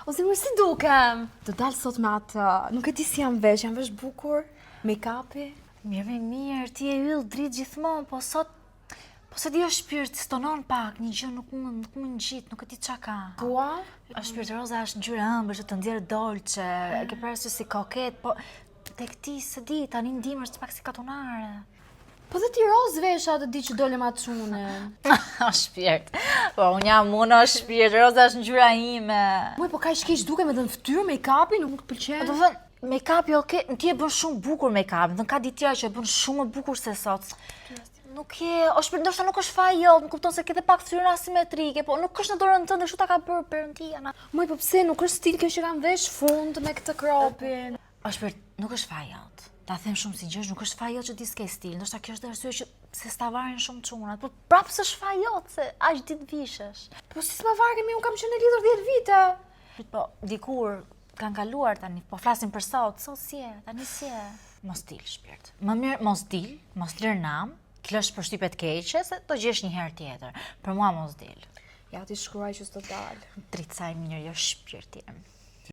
O zemër si dukem? Do dalë sot me atë, nuk e di si jam vesh bukur, make-upi. Mirë, ti e yll dritë gjithmonë, po sot se di o shpirt, stonon pak, një gjë nuk më ngjit, nuk e di çka ka. Tua? O shpirt roza është ngjyra ëmbël, të nxjerrë dolce, e ke parasysh si koket, po tek ti se di, tani ndimër pak si katunare. Po dhe ti roz vesha të di që dole ma çune. O shpirt, po unë jam unë o shpirt, roza është ngjyra ime. Muj, po ka keq dukem edhe në fytyrë, make-upi, nuk të pëlqen. Do thënë, make-upi okay, ti e bën shumë bukur make-up, do ka ditë tjera që e bën shumë më bukur se sot. Nuk e, o shpirt, ndoshta nuk është faji jot, më kupton se ke pak fytyrën asimetrike, po nuk është në dorën tënde, kështu ta ka bërë Perëndia na. Muj, po pse nuk është stil kjo që kam vesh fund me këtë kropin. O shpirt, nuk është faji jot. Ta them shumë sinqerisht, nuk është faji jot që ti s'ke stil, ndoshta kjo është arsye që se s'ta varin shumë çunat, po prapë s'është faji jot se aq ditë vishesh. Po si s'ma vargemi, unë kam qenë e lidhur 10 vite. Po dikur kanë kaluar tani, po flasim për sot si e, tani si e. Mos dil, shpirt. Më mirë mos dil, mos lër nam, lësh përshtypje të keqe se do gjesh një herë tjetër. Për mua mos dil. Ja ti shkruaj që s'do dal. Dritë sa e mirë, jo shpirt jem.